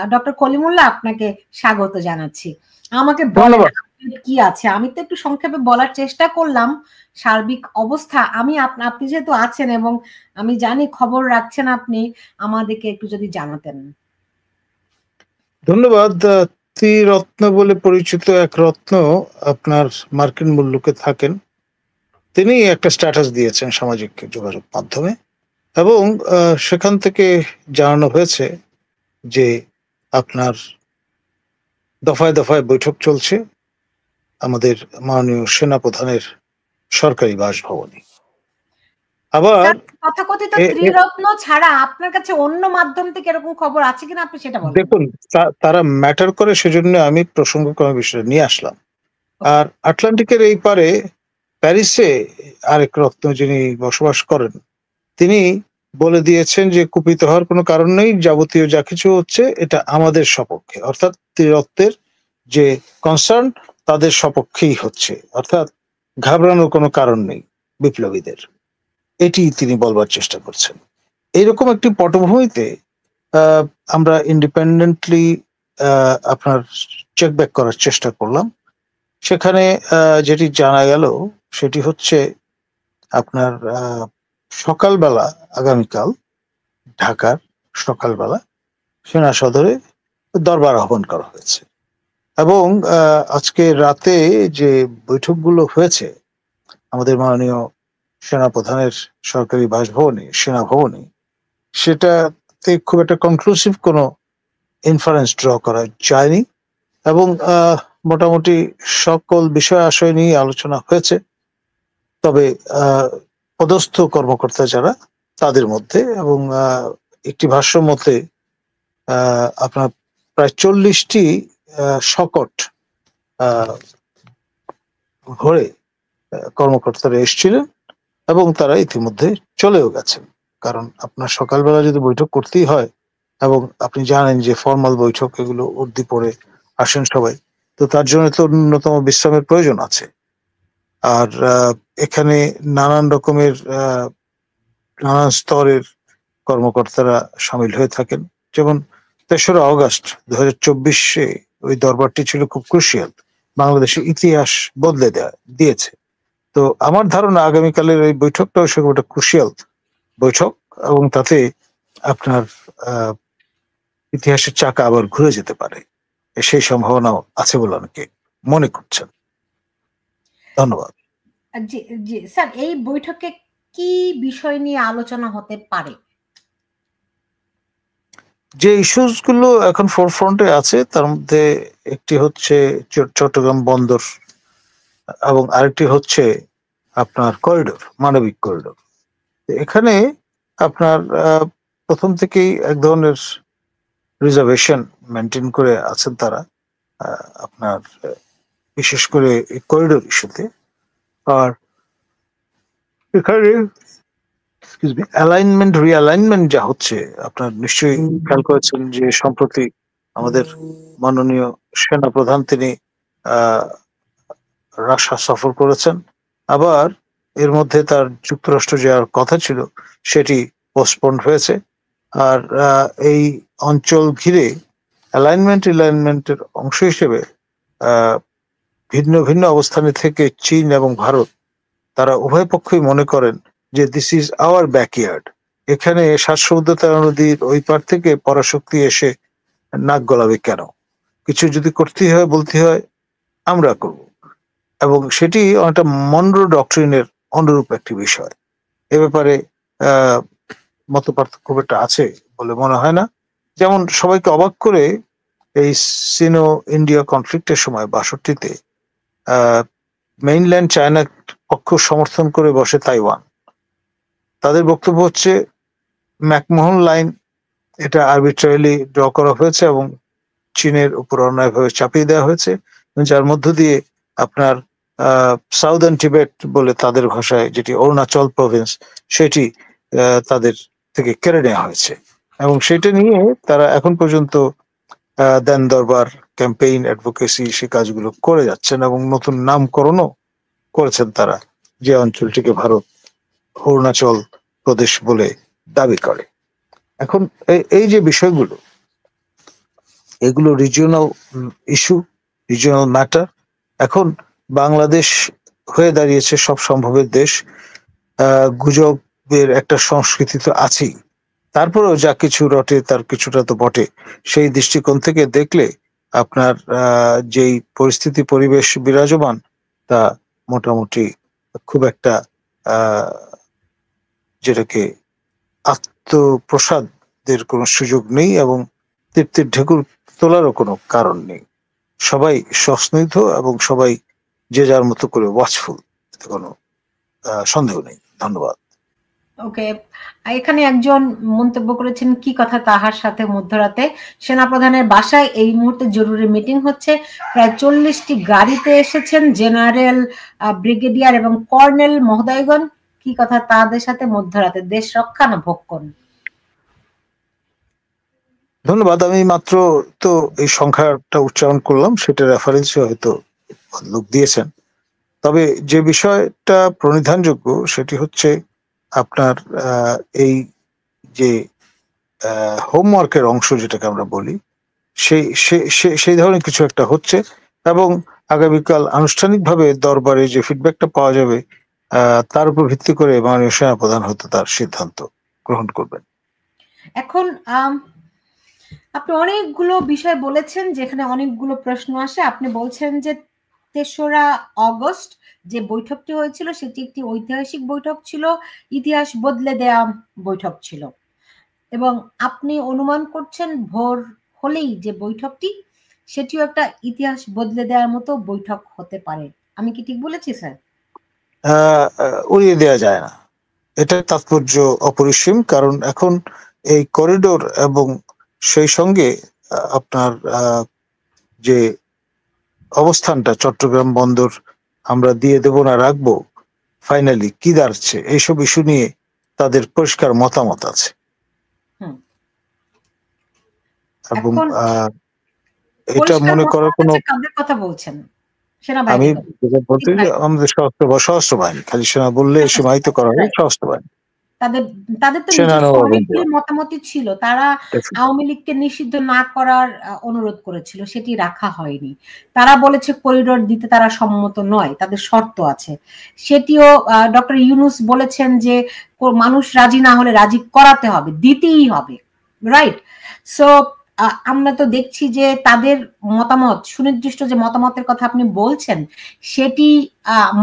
Doctor Kalimullah আপনাকে স্বাগত জানাচ্ছি। আমাকে বলেন ধন্যবাদ। আপডেট কি আছে? আমি তো একটু সংক্ষেপে বলার চেষ্টা করলাম সার্বিক অবস্থা। আপনি যেহেতু আছেন এবং আমি জানি খবর রাখছেন আপনি, আমাদেরকে একটু যদি জানাতেন। ধন্যবাদ। ত্রিরত্ন বলে পরিচিত এক রত্ন আপনার মার্কিন মুলুকে থাকেন। তিনি একটা স্ট্যাটাস দিয়েছেন সামাজিক যোগাযোগ মাধ্যমে এবং সেখান থেকে জানানো হয়েছে যে আপনার দফায় দফায় বৈঠক চলছে আমাদের মাননীয় সেনাপ্রধানের সরকারি বাসভবনে। আবার স্যার তথাকথিত ত্রিরত্ন ছাড়া আপনার কাছে অন্য মাধ্যম থেকে এরকম খবর আছে কিনা আপনি সেটা বলেন। দেখুন, তারা ম্যাটার করে, সেজন্য আমি প্রসঙ্গক্রমে বিষয়টা নিয়ে আসলাম। আর আটলান্টিকের এই পারে প্যারিসে আরেক রত্ন যিনি বসবাস করেন, তিনি বলে দিয়েছেন যে কুপিত হওয়ার কোনো কারণ নেই, যাবতীয় যা কিছু হচ্ছে এটা আমাদের সপক্ষে, অর্থাৎ ত্রিরত্নের যে কনসার্ন তাদের সপক্ষেই হচ্ছে, অর্থাৎ ঘাবড়ানোর কোনো কারণ নেই বিপ্লবীদের, এটি তিনি বলবার চেষ্টা করছেন। এইরকম একটি পটভূমিতে আমরা ইন্ডিপেন্ডেন্টলি আপনার চেক ব্যাক করার চেষ্টা করলাম। সেখানে যেটি জানা গেল সেটি হচ্ছে আপনার সকালবেলা, আগামীকাল ঢাকার সকালবেলা সেনা সদরে দরবার আহ্বান করা হয়েছে এবং আজকে রাতে যে বৈঠকগুলো হয়েছে আমাদের মাননীয় সেনাপ্রধানের সরকারি বাসভবনে, সেনা ভবনে, সেটাতে খুব একটা কনক্লুসিভ কোনো ইনফারেন্স ড্র করা যায়নি এবং মোটামুটি সকল বিষয় আশয় নিয়ে আলোচনা হয়েছে। তবে পদস্থ কর্মকর্তা যারা, তাদের মধ্যে এবং একটি ভাষ্য মতে আপনার প্রায় 40টি শকট ঘোড়ে কর্মকর্তারা এসেছিলেন এবং তারা ইতিমধ্যে চলেও গেছেন। কারণ আপনার সকালবেলা যদি বৈঠক করতেই হয় এবং আপনি জানেন যে ফর্মাল বৈঠক এগুলো উর্দি পড়ে আসেন সবাই, তো তার জন্য তো ন্যূনতম বিশ্রামের প্রয়োজন আছে। আর এখানে নানান রকমের নানান স্তরের কর্মকর্তারা সামিল হয়ে থাকেন। যেমন ৩রা অগস্ট 2024 ওই দরবারটি ছিল খুব ক্রুশিয়াল, বাংলাদেশের ইতিহাস বদলে দিয়েছে। তো আমার ধারণা আগামীকালের এই বৈঠকটাও সেরকম একটা ক্রুশিয়াল বৈঠক এবং তাতে আপনার ইতিহাসের চাকা আবার ঘুরে যেতে পারে, সেই সম্ভাবনাও আছে বলে অনেকে মনে করছেন। ধন্যবাদ। জি জি স্যার, এই বৈঠকে কি বিষয় নিয়ে আলোচনা হতে পারে? যে ইস্যুস গুলো এখন ফোরফ্রন্টে আছে তার মধ্যে একটি হচ্ছে চট্টগ্রাম বন্দর এবং আরেকটি হচ্ছে আপনার করিডোর, মানবিক করিডোর। এখানে আপনার প্রথম থেকেই এক ধরনের রিজার্ভেশন মেনটেন করে আছেন তারা, আপনার বিশেষ করে করিডোর ইস্যুতে। আর এখানে অ্যালাইনমেন্ট রিঅ্যালাইনমেন্ট যা হচ্ছে, আপনার নিশ্চয়ই খেয়াল করেছেন যে সম্প্রতি আমাদের মাননীয় সেনাপ্রধান তিনি রাশিয়া সফর করেছেন। আবার এর মধ্যে তার যুক্তরাষ্ট্র যাওয়ার কথা ছিল সেটি পোস্টপন্ড হয়েছে। আর এই অঞ্চল ঘিরে রিলাইনমেন্টের অংশ হিসেবে ভিন্ন ভিন্ন অবস্থানে থেকে চীন এবং ভারত, তারা উভয় পক্ষই মনে করেন যে দিস ইজ আওয়ার ব্যাকইয়ার্ড। এখানে ৭ সমুদ্র ১৩ নদীর ওই পার থেকে পরাশক্তি এসে নাক গলাবে কেন? কিছু যদি করতেই হয়, বলতে হয়, আমরা করব। এবং সেটি অনেকটা মনরো ডক্ট্রিনের অনুরূপ একটি বিষয়। এ ব্যাপারে মত পার্থক্য খুব একটা আছে বলে মনে হয় না। যেমন সবাইকে অবাক করে এই সিনো ইন্ডিয়া কনফ্লিক্টের সময় ৬২-তে মেইনল্যান্ড চায়না পক্ষ সমর্থন করে বসে তাইওয়ান। তাদের বক্তব্য হচ্ছে ম্যাকমোহন লাইন এটা আরবিট্রারিলি ড্র করা হয়েছে এবং চীনের উপর অন্যায়ভাবে চাপিয়ে দেওয়া হয়েছে, যার মধ্য দিয়ে আপনার সাউদার্ন টিবেট বলে তাদের ভাষায়, যেটি অরুণাচল প্রভিন্স, সেটি তাদের থেকে কেড়ে নেওয়া হয়েছে এবং সেটা নিয়ে তারা এখন পর্যন্ত দেন দরবার, ক্যাম্পেইন, অ্যাডভোকেসি, সে কাজগুলো করে যাচ্ছেন এবং নতুন নামকরণও করেছেন তারা, যে অঞ্চলটিকে ভারত অরুণাচল প্রদেশ বলে দাবি করে। এখন এই যে বিষয়গুলো, এগুলো রিজিওনাল ইস্যু, রিজিওনাল ম্যাটার। এখন বাংলাদেশ হয়ে দাঁড়িয়েছে সব সম্ভবের দেশ। গুজবের একটা সংস্কৃতি তো আছেই, তারপরেও যা কিছু রটে তার কিছুটা তো বটে। সেই দৃষ্টিকোণ থেকে দেখলে আপনার যেই পরিস্থিতি পরিবেশ বিরাজমান, তা মোটামুটি খুব একটা আহ যেটাকে আত্মপ্রসাদের কোনো সুযোগ নেই এবং তৃপ্তির ঢেকুর তোলারও কোনো কারণ নেই। সবাই সস্নিগ্ধ এবং সবাই যে যার মতো করে ওয়াচফুল, এতে কোনো সন্দেহ নেই। ধন্যবাদ। ওকে, এখানে একজন মন্তব্য করেছেন, কি কথা তাহার সাথে মধ্যরাতে সেনাপ্রধানের বাসায় এই মুহূর্তে জরুরি মিটিং হচ্ছে, প্রায় 40টি গাড়িতে এসেছেন জেনারেল, ব্রিগেডিয়ার এবং কর্নেল মহোদয়গণ, কি কথা তাদের সাথে মধ্যরাতে, দেশ রক্ষা না ভক্ষণ? ধন্যবাদ। আমি মাত্র তো এই সংখ্যাটা উচ্চারণ করলাম, সেটা রেফারেন্স হয়তো লোক দিয়েছেন। তবে যে বিষয়টা প্রণিধানযোগ্য সেটি হচ্ছে আপনার এই যে হোমওয়ার্কের অংশ যেটাকে আমরা বলি, সেই ধরনের কিছু একটা হচ্ছে এবং আগামীকাল আনুষ্ঠানিকভাবে দরবারে যে ফিডব্যাকটা পাওয়া যাবে তার উপর ভিত্তি করে মাননীয় সেনাপ্রধান হয়তো তার সিদ্ধান্ত গ্রহণ করবেন। এখন আপনি অনেকগুলো বিষয় বলেছেন, যেখানে অনেকগুলো প্রশ্ন আসে। আপনি বলছেন যে ৩রা অগস্ট যে বৈঠকটি হয়েছিল সেটি একটি ঐতিহাসিক বৈঠক ছিল, ইতিহাস বদলে দেয়া বৈঠক ছিল, এবং আপনি অনুমান করছেন ভোর হলেই যে বৈঠকটি সেটিও একটা ইতিহাস বদলে দেওয়ার মতো বৈঠক হতে পারে। আমি কি ঠিক বলেছি স্যার? উড়িয়ে দেওয়া যায় না, এটার তাৎপর্য অপরিসীম। কারণ এখন এই করিডোর এবং সেই সঙ্গে আপনার যে অবস্থানটা চট্টগ্রাম বন্দর আমরা দিয়ে দেব না রাখবো, ফাইনালি কি দাঁড়াচ্ছে, এইসব ইস্যু নিয়ে তাদের পরিষ্কার মতামত আছে। এবং এটা মনে করার কোনো, কাদের কথা বলছেন? আমি বলতে আমাদের সশস্ত্র বাহিনী, খালি সেনা বললে সীমাহিত করা হয় সশস্ত্র বাহিনী। তাদের তো নিজস্ব অনেকগুলি মতামতই ছিল। তারা আওয়ামী লীগকে নিষিদ্ধ না করার অনুরোধ করেছিল, সেটি রাখা হয়নি। তারা বলেছে করিডোর দিতে তারা সম্মত নয়, তাদের শর্ত আছে। সেটিও ডক্টর ইউনূস বলেছেন যে মানুষ রাজি না হলে রাজি করাতে হবে, দিতেই হবে, রাইট? সো আমরা তো দেখছি যে তাদের মতামত, সুনির্দিষ্ট যে মতামতের কথা আপনি বলছেন, সেটি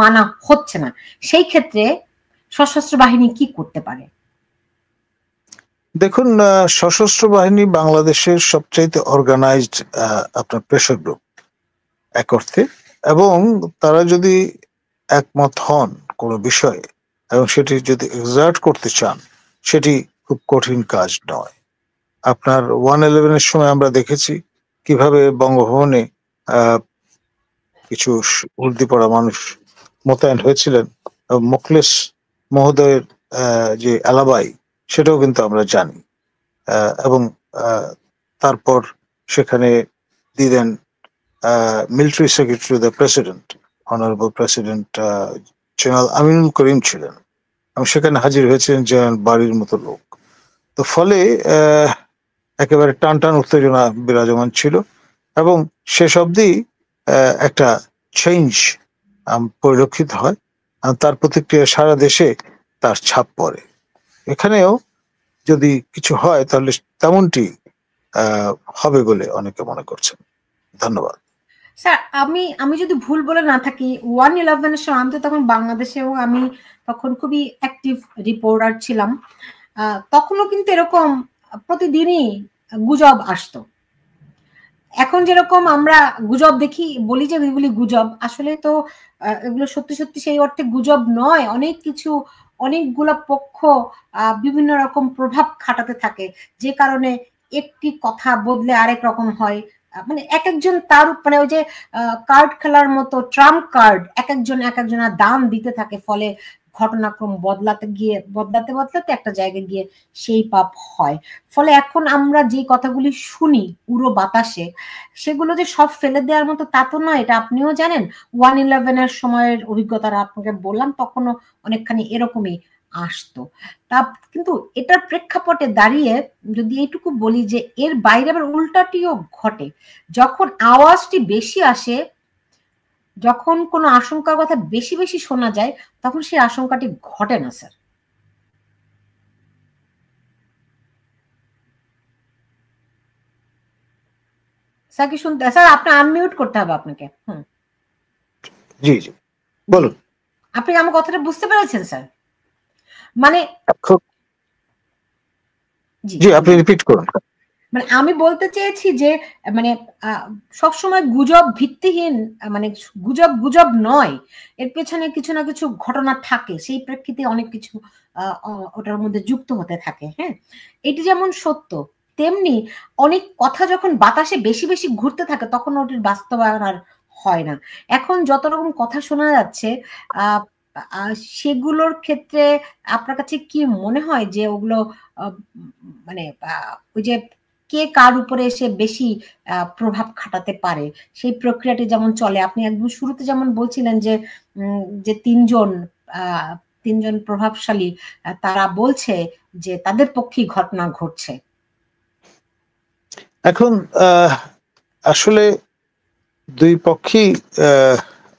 মানা হচ্ছে না। সেই ক্ষেত্রে সশস্ত্র বাহিনী কি করতে পারে? দেখুন, সশস্ত্র বাহিনী বাংলাদেশের সবচাইতে অর্গানাইজড আপনার প্রেশার গ্রুপ এক অর্থে, এবং তারা যদি একমত হন কোনো বিষয়ে এবং সেটি যদি এক্সার্ট করতে চান, সেটি খুব কঠিন কাজ নয়। আপনার 1/11-এর সময় আমরা দেখেছি কিভাবে বঙ্গভবনে কিছু উর্দি পড়া মানুষ মোতায়েন হয়েছিলেন, মোখলেস মহোদয়ের যে আলাবাই, সেটাও কিন্তু আমরা জানি। এবং তারপর সেখানে দিলেন military secretary the president, honourable president general Aminul Karim ছিলেন, এবং সেখানে হাজির হয়েছিলেন জেনারেল বাড়ির মতো লোক। তো ফলে একেবারে টান টান উত্তেজনা বিরাজমান ছিল এবং শেষ অবধি একটা চেঞ্জ পরিলক্ষিত হয়। তার প্রতিক্রিয়া সারা দেশে তার ছাপ পড়ে। এখানেও যদি কিছু হয় তাহলে তেমনটি হবে বলে অনেকে মনে করছেন। ধন্যবাদ স্যার। আমি যদি ভুল বলে না থাকি, 1/11-এর সময় আমি তো তখন বাংলাদেশে, এবং আমি তখন খুবই অ্যাক্টিভ রিপোর্টার ছিলাম। তখনও কিন্তু এরকম প্রতিদিনই গুজব আসতো। এখন যেরকম আমরা গুজব দেখি, বলি যে এগুলি গুজব, আসলে তো এগুলো সত্যি সত্যি সেই অর্থে গুজব নয়। অনেক কিছু, অনেকগুলো পক্ষ বিভিন্ন রকম প্রভাব খাটাতে থাকে, যে কারণে একটি কথা বদলে আরেক রকম হয়। মানে এক একজন তার, মানে ওই যে কার্ড খেলার মতো ট্রাম্প কার্ড, এক একজনের দাম দিতে থাকে, ফলে ঘটনাক্রম বদলাতে একটা জায়গায় গিয়ে সেই পাপ হয়। ফলে এখন আমরা যে কথাগুলি শুনি পুরো বাতাসে, সেগুলো যে সব ফেলে দেওয়ার মতো তা তো নয়, এটা আপনিও জানেন। 1/11-এর সময়ের অভিজ্ঞতাটা আপনাকে বললাম, তখনও অনেকখানি এরকমই আসতো। তা কিন্তু এটার প্রেক্ষাপটে দাঁড়িয়ে যদি এইটুকু বলি যে এর বাইরে আবার উল্টাটিও ঘটে। যখন আওয়াজটি বেশি আসে, যখন কোনো আশঙ্কার কথা বেশি, বেশি শোনা যায়, তখন সেই আশঙ্কাটি ঘটে না স্যার। স্যার কি শুনতে স্যার আপনার আনমিউট করতে হবে আপনাকে। জি জি বলুন। আপনি আমার কথাটা বুঝতে পেরেছেন স্যার? মানে জি আপনি রিপিট করুন। মানে আমি বলতে চেয়েছি যে মানে সবসময় গুজব ভিত্তিহীন, মানে গুজব গুজব নয়, এর পেছনে কিছু না কিছু ঘটনা থাকে, সেই প্রেক্ষিতে অনেক কিছু ওটার মধ্যে যুক্ত হতে থাকে। হ্যাঁ, এটি যেমন সত্য, তেমনি অনেক কথা যখন বাতাসে বেশি বেশি ঘুরতে থাকে তখন ওটির বাস্তবায়ন আর হয় না। এখন যত রকম কথা শোনা যাচ্ছে সেগুলোর ক্ষেত্রে আপনার কাছে কি মনে হয় যে ওগুলো মানে ওই যে কে কার উপরে এসে বেশি প্রভাব খাটাতে পারে সেই প্রক্রিয়াটি যেমন চলে? আপনি একদম শুরুতে যেমন বলছিলেন যে যে তিনজন প্রভাবশালী তারা বলছে যে তাদের পক্ষেই ঘটনা ঘটছে। এখন আসলে দুই পক্ষই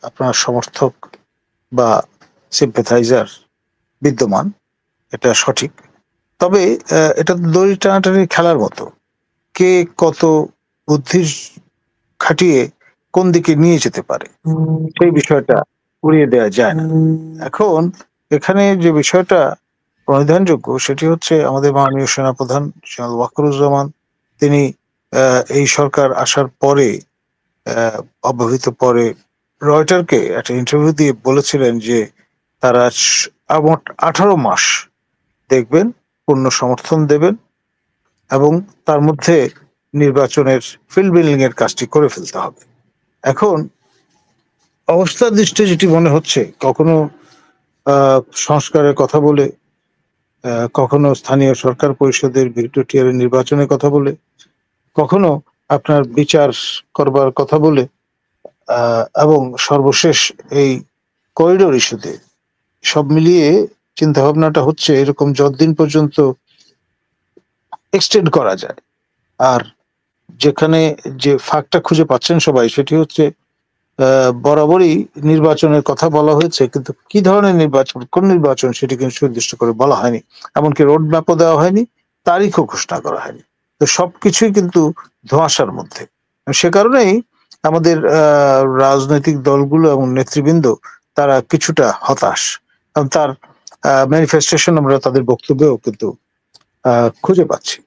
আপনার সমর্থক বা সিম্পাথাইজার বিদ্যমান, এটা সঠিক। তবে এটা দড়ি টানাটানির খেলার মতো, কে কত বুদ্ধি খাটিয়ে কোন দিকে নিয়ে যেতে পারে সেই বিষয়টা উড়িয়ে দেওয়া যায় না। এখন এখানে যে বিষয়টা প্রণিধানযোগ্য সেটি হচ্ছে আমাদের মাননীয় সেনাপ্রধান জেনারেল ওয়াকারুজ্জামান, তিনি এই সরকার আসার পরে অব্যবহিত পরে রয়টারকে একটা ইন্টারভিউ দিয়ে বলেছিলেন যে তারা মোট 18 মাস দেখবেন, পূর্ণ সমর্থন দেবেন এবং তার মধ্যে নির্বাচনের ফিল্ড বিল্ডিং এর কাজটি করে ফেলতে হবে। এখন অবস্থার দৃষ্টি যেটি মনে হচ্ছে, কখনো সংস্কারের কথা বলে, কখনো স্থানীয় সরকার পরিষদের ভিক্টোরিয়ার নির্বাচনের কথা বলে, কখনো আপনার বিচার করবার কথা বলে, এবং সর্বশেষ এই করিডোর ইস্যুতে, সব মিলিয়ে চিন্তা ভাবনাটা হচ্ছে এরকম যতদিন পর্যন্ত এক্সটেন্ড করা যায়। আর যেখানে যে ফাঁকটা খুঁজে পাচ্ছেন সবাই সেটি হচ্ছে বরাবরই নির্বাচনের কথা বলা হয়েছে, কিন্তু কি ধরনের নির্বাচন, কোন নির্বাচন সেটি কিন্তু সুনির্দিষ্ট করে বলা হয়নি, এমনকি রোড ম্যাপও দেওয়া হয়নি, তারিখও ঘোষণা করা হয়নি। তো সবকিছুই কিন্তু ধোঁয়াশার মধ্যে। সে কারণেই আমাদের রাজনৈতিক দলগুলো এবং নেতৃবৃন্দ তারা কিছুটা হতাশ, এবং তার ম্যানিফেস্টেশন আমরা তাদের বক্তব্যেও কিন্তু খুঁজে পাচ্ছি।